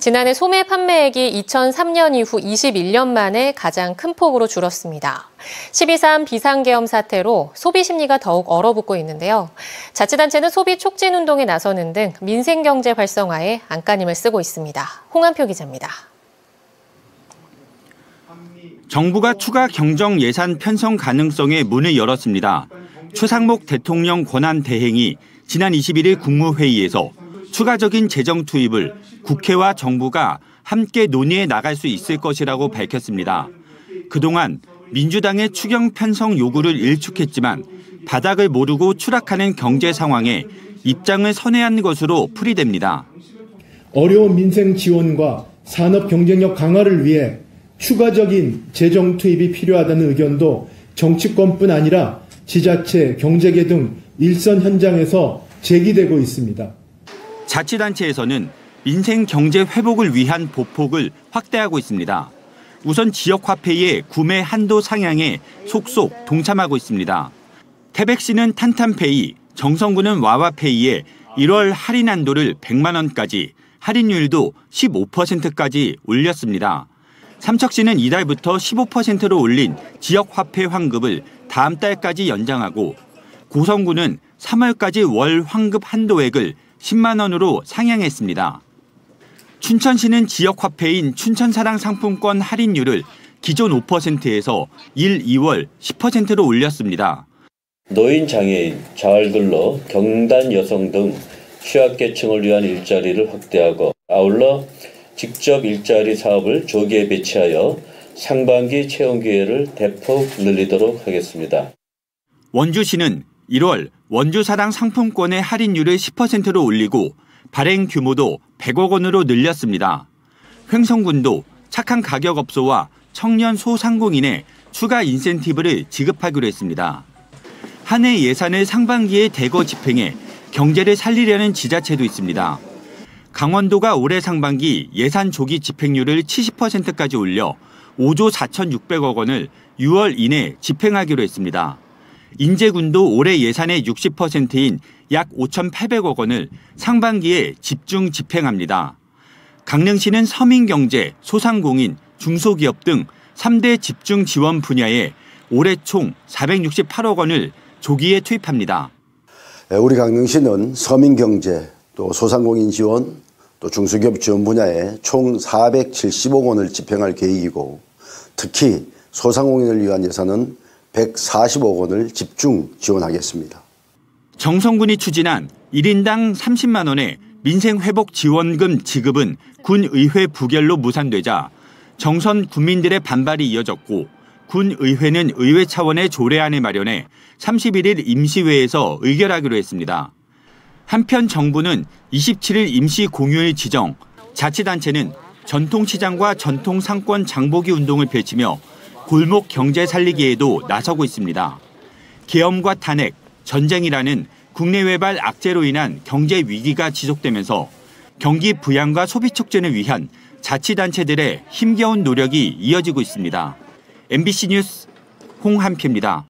지난해 소매 판매액이 2003년 이후 21년 만에 가장 큰 폭으로 줄었습니다. 12.3 비상계엄 사태로 소비 심리가 더욱 얼어붙고 있는데요. 자치단체는 소비 촉진 운동에 나서는 등 민생경제 활성화에 안간힘을 쓰고 있습니다. 홍한표 기자입니다. 정부가 추가 경정 예산 편성 가능성에 문을 열었습니다. 최상목 대통령 권한 대행이 지난 21일 국무회의에서 추가적인 재정 투입을 국회와 정부가 함께 논의해 나갈 수 있을 것이라고 밝혔습니다. 그동안 민주당의 추경 편성 요구를 일축했지만 바닥을 모르고 추락하는 경제 상황에 입장을 선회한 것으로 풀이됩니다. 어려운 민생 지원과 산업 경쟁력 강화를 위해 추가적인 재정 투입이 필요하다는 의견도 정치권뿐 아니라 지자체, 경제계 등 일선 현장에서 제기되고 있습니다. 자치단체에서는 민생 경제 회복을 위한 보폭을 확대하고 있습니다. 우선 지역화폐의 구매 한도 상향에 속속 동참하고 있습니다. 태백시는 탄탄페이, 정성군은 와와페이에 1월 할인 한도를 100만 원까지, 할인율도 15%까지 올렸습니다. 삼척시는 이달부터 15%로 올린 지역화폐 환급을 다음 달까지 연장하고, 고성군은 3월까지 월 환급 한도액을 10만 원으로 상향했습니다. 춘천시는 지역화폐인 춘천사랑 상품권 할인율을 기존 5%에서 1, 2월 10%로 올렸습니다. 노인, 장애인, 자활근로, 경단 여성 등 취약계층을 위한 일자리를 확대하고 아울러 직접 일자리 사업을 조기에 배치하여 상반기 채용 기회를 대폭 늘리도록 하겠습니다. 원주시는 1월 원주사랑 상품권의 할인율을 10%로 올리고 발행 규모도 100억 원으로 늘렸습니다. 횡성군도 착한 가격업소와 청년 소상공인에 추가 인센티브를 지급하기로 했습니다. 한 해 예산을 상반기에 대거 집행해 경제를 살리려는 지자체도 있습니다. 강원도가 올해 상반기 예산 조기 집행률을 70%까지 올려 5조 4,600억 원을 6월 이내 집행하기로 했습니다. 인제군도 올해 예산의 60%인 약 5,800억 원을 상반기에 집중 집행합니다. 강릉시는 서민경제, 소상공인, 중소기업 등 3대 집중 지원 분야에 올해 총 468억 원을 조기에 투입합니다. 우리 강릉시는 서민경제, 또 소상공인 지원, 또 중소기업 지원 분야에 총 470억 원을 집행할 계획이고, 특히 소상공인을 위한 예산은 140억 원을 집중 지원하겠습니다. 정성군이 추진한 1인당 30만 원의 민생회복 지원금 지급은 군의회 부결로 무산되자 정선 군민들의 반발이 이어졌고, 군의회는 의회 차원의 조례안을 마련해 31일 임시회에서 의결하기로 했습니다. 한편 정부는 27일 임시 공휴일 지정, 자치단체는 전통시장과 전통상권 장보기 운동을 펼치며 골목 경제 살리기에도 나서고 있습니다. 계엄과 탄핵, 전쟁이라는 국내 외발 악재로 인한 경제 위기가 지속되면서 경기 부양과 소비 촉진을 위한 자치단체들의 힘겨운 노력이 이어지고 있습니다. MBC 뉴스 홍한표입니다.